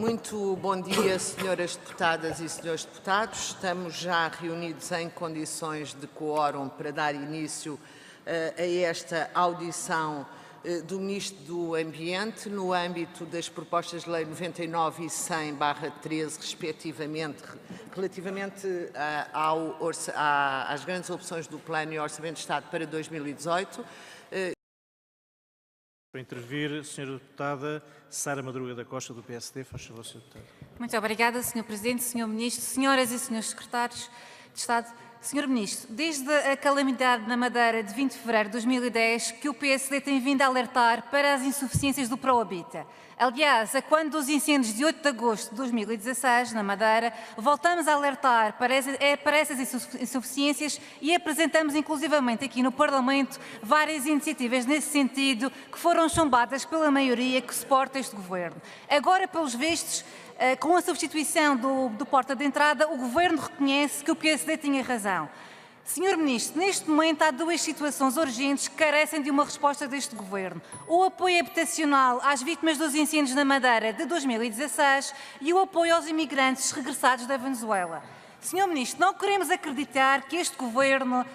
Muito bom dia, senhoras deputadas e senhores deputados. Estamos já reunidos em condições de quórum para dar início a esta audição do Ministro do Ambiente no âmbito das propostas de lei 99 e 100/13, respectivamente, relativamente às grandes opções do Plano e Orçamento de Estado para 2018. Para intervir, a senhora deputada Sara Madruga da Costa, do PSD. Faz favor, senhor deputado. Muito obrigada, Sr. Presidente, Sr. Ministro, senhoras e senhores secretários de Estado. Sr. Ministro, desde a calamidade na Madeira de 20 de fevereiro de 2010 que o PSD tem vindo a alertar para as insuficiências do Prohabita. Aliás, a quando dos incêndios de 8 de agosto de 2016, na Madeira, voltamos a alertar para essas insuficiências e apresentamos inclusivamente aqui no Parlamento várias iniciativas nesse sentido que foram chumbadas pela maioria que suporta este Governo. Agora, pelos vistos, com a substituição do porta de entrada, o Governo reconhece que o PSD tinha razão. Senhor Ministro, neste momento há duas situações urgentes que carecem de uma resposta deste Governo. O apoio habitacional às vítimas dos incêndios na Madeira de 2016 e o apoio aos imigrantes regressados da Venezuela. Senhor Ministro, não queremos acreditar que este Governo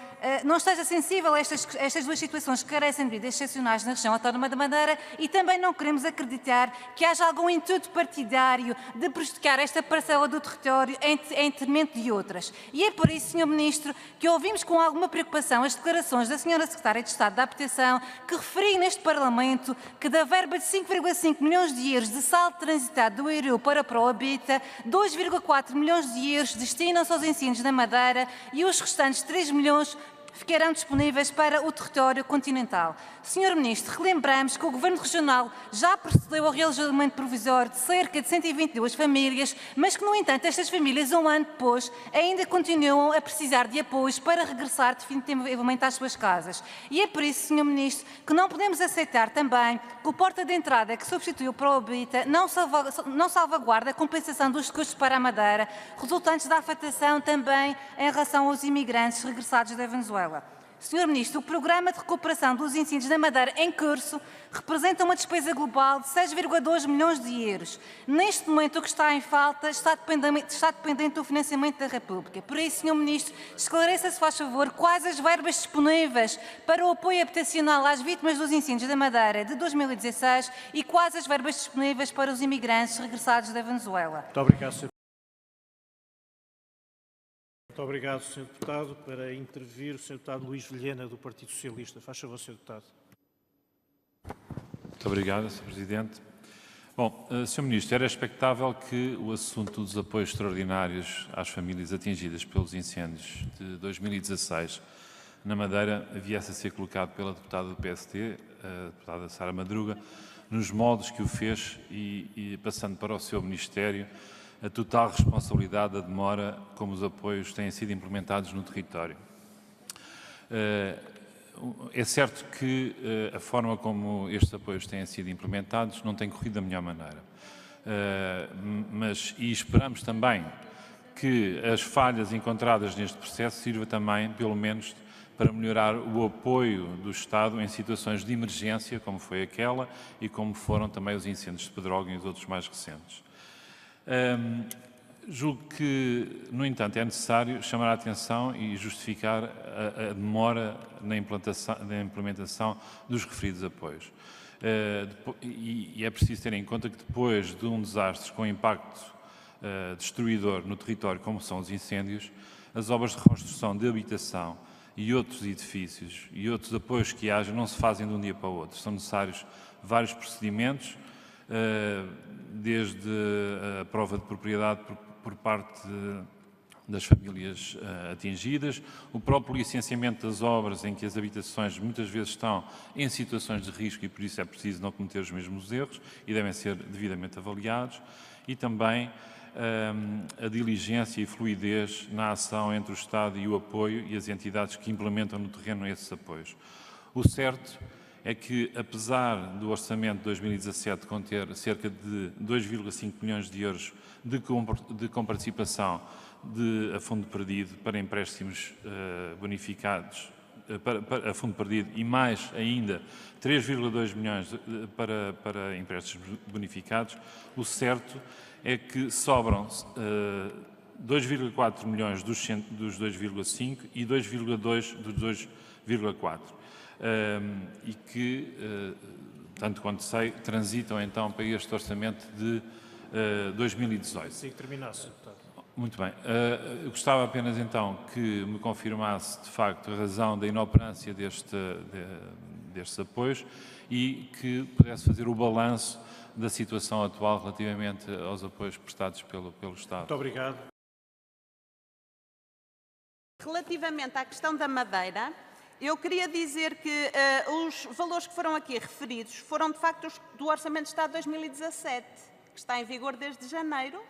não esteja sensível a estas duas situações que carecem de medidas excepcionais na região autónoma da Madeira e também não queremos acreditar que haja algum intuito partidário de prejudicar esta parcela do território em detrimento de outras. E é por isso, Sr. Ministro, que ouvimos com alguma preocupação as declarações da Sra. Secretária de Estado da Habitação, que referiu neste Parlamento que da verba de 5,5 milhões de euros de saldo transitado do ERU para o Prohabita, 2,4 milhões de euros destinam-se aos incêndios na Madeira e os restantes 3 milhões ficarão disponíveis para o território continental. Sr. Ministro, relembramos que o Governo Regional já procedeu ao realojamento provisório de cerca de 122 famílias, mas que, no entanto, estas famílias, um ano depois, ainda continuam a precisar de apoios para regressar definitivamente às suas casas. E é por isso, Sr. Ministro, que não podemos aceitar também que o porta de entrada que substitui o Prohabita não salvaguarda a compensação dos custos para a Madeira, resultantes da afetação também em relação aos imigrantes regressados da Venezuela. Sr. Ministro, o Programa de Recuperação dos Incêndios da Madeira em curso representa uma despesa global de 6,2 milhões de euros. Neste momento, o que está em falta está dependente do financiamento da República. Por isso, Sr. Ministro, esclareça, se faz favor, quais as verbas disponíveis para o apoio habitacional às vítimas dos incêndios da Madeira de 2016 e quais as verbas disponíveis para os imigrantes regressados da Venezuela. Muito obrigado, Sr. Muito obrigado, Sr. Deputado. Para intervir, o Sr. Deputado Luís Vilhena, do Partido Socialista. Faz favor, Sr. Deputado. Muito obrigado, Sr. Presidente. Bom, Sr. Ministro, era expectável que o assunto dos apoios extraordinários às famílias atingidas pelos incêndios de 2016 na Madeira viesse a ser colocado pela deputada do PSD, a deputada Sara Madruga, nos moldes que o fez e passando para o seu Ministério a total responsabilidade da demora como os apoios têm sido implementados no território. É certo que a forma como estes apoios têm sido implementados não tem corrido da melhor maneira, e esperamos também que as falhas encontradas neste processo sirvam também, pelo menos, para melhorar o apoio do Estado em situações de emergência, como foi aquela e como foram também os incêndios de Pedrógão e os outros mais recentes. Julgo que, no entanto, é necessário chamar a atenção e justificar a demora na implementação dos referidos apoios. E é preciso ter em conta que depois de um desastre com impacto destruidor no território, como são os incêndios, as obras de reconstrução de habitação e outros edifícios e outros apoios que haja não se fazem de um dia para o outro. São necessários vários procedimentos, desde a prova de propriedade por parte das famílias atingidas, o próprio licenciamento das obras em que as habitações muitas vezes estão em situações de risco e por isso é preciso não cometer os mesmos erros e devem ser devidamente avaliados, e também a diligência e fluidez na ação entre o Estado e o apoio e as entidades que implementam no terreno esses apoios. O certo é que, apesar do orçamento de 2017 conter cerca de 2,5 milhões de euros de comparticipação a fundo perdido para empréstimos bonificados a fundo perdido e mais ainda 3,2 milhões para empréstimos bonificados, o certo é que sobram 2,4 milhões dos 2,5 e 2,2 dos 2,4 e que, tanto quanto sei, transitam então para este orçamento de 2018. Sim, terminasse, deputado. Muito bem. Eu gostava apenas então que me confirmasse de facto a razão da inoperância destes apoios e que pudesse fazer o balanço da situação atual relativamente aos apoios prestados pelo Estado. Muito obrigado. Relativamente à questão da Madeira, eu queria dizer que os valores que foram aqui referidos foram de facto do Orçamento de Estado de 2017, que está em vigor desde janeiro,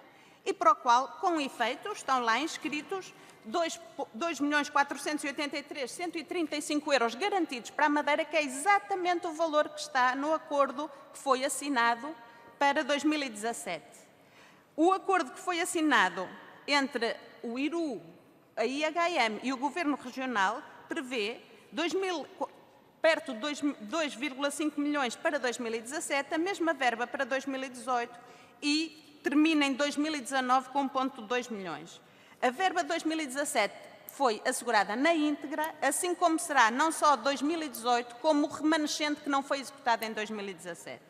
e para o qual, com efeito, estão lá inscritos 2.483.135 euros garantidos para a Madeira, que é exatamente o valor que está no acordo que foi assinado para 2017. O acordo que foi assinado entre o IRU, a IHM e o Governo Regional prevê perto de 2,5 milhões para 2017, a mesma verba para 2018 e termina em 2019 com 1,2 milhões. A verba de 2017 foi assegurada na íntegra, assim como será não só 2018, como o remanescente que não foi executado em 2017.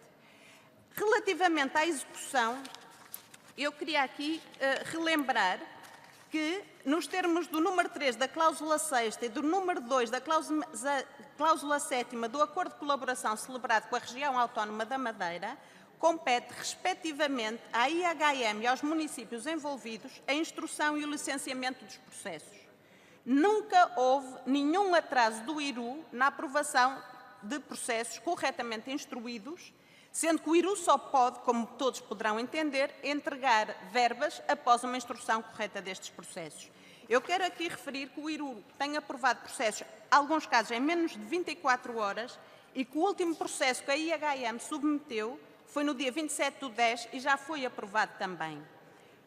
Relativamente à execução, eu queria aqui relembrar que, nos termos do número 3 da cláusula 6ª e do número 2 da cláusula 7ª do Acordo de Colaboração celebrado com a Região Autónoma da Madeira, compete, respectivamente, à IHM e aos municípios envolvidos a instrução e o licenciamento dos processos. Nunca houve nenhum atraso do IRU na aprovação de processos corretamente instruídos, sendo que o IRU só pode, como todos poderão entender, entregar verbas após uma instrução correta destes processos. Eu quero aqui referir que o IRU tem aprovado processos, em alguns casos em menos de 24 horas, e que o último processo que a IHM submeteu foi no dia 27/10 e já foi aprovado também.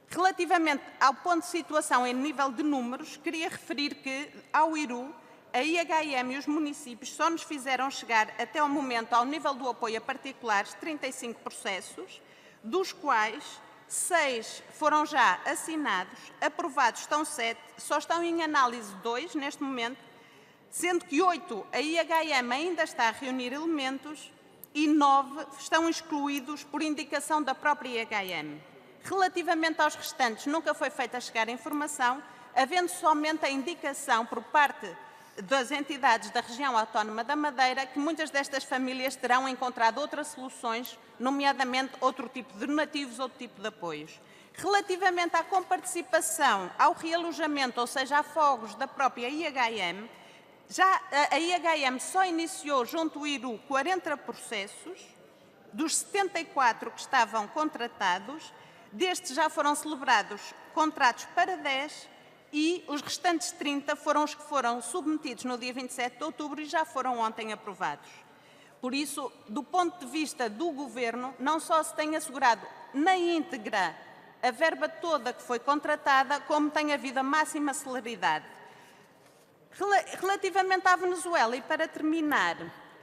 Relativamente ao ponto de situação em nível de números, queria referir que, ao IRU, a IHM e os municípios só nos fizeram chegar até ao momento, ao nível do apoio a particulares, 35 processos, dos quais 6 foram já assinados, aprovados estão 7, só estão em análise 2 neste momento, sendo que 8 a IHM ainda está a reunir elementos e 9 estão excluídos por indicação da própria IHM. Relativamente aos restantes, nunca foi feita chegar informação, havendo somente a indicação por parte das entidades da Região Autónoma da Madeira que muitas destas famílias terão encontrado outras soluções, nomeadamente outro tipo de donativos, outro tipo de apoios. Relativamente à comparticipação, ao realojamento, ou seja, a fogos da própria IHM, já a IHM só iniciou junto ao IRU 40 processos, dos 74 que estavam contratados, destes já foram celebrados contratos para 10 e os restantes 30 foram os que foram submetidos no dia 27 de outubro e já foram ontem aprovados. Por isso, do ponto de vista do Governo, não só se tem assegurado na íntegra a verba toda que foi contratada, como tem havido a máxima celeridade. Relativamente à Venezuela, e para terminar,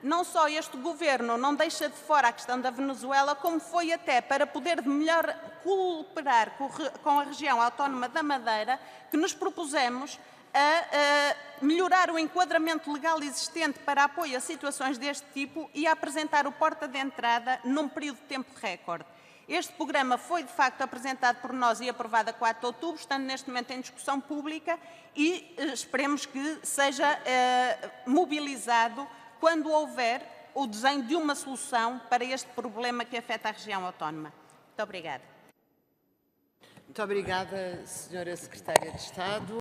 não só este Governo não deixa de fora a questão da Venezuela, como foi até para poder melhor cooperar com a região autónoma da Madeira, que nos propusemos a melhorar o enquadramento legal existente para apoio a situações deste tipo e a apresentar o porta de entrada num período de tempo recorde. Este programa foi, de facto, apresentado por nós e aprovado a 4 de outubro, estando neste momento em discussão pública e esperemos que seja mobilizado quando houver o desenho de uma solução para este problema que afeta a região autónoma. Muito obrigada. Muito obrigada, Sra. Secretária de Estado.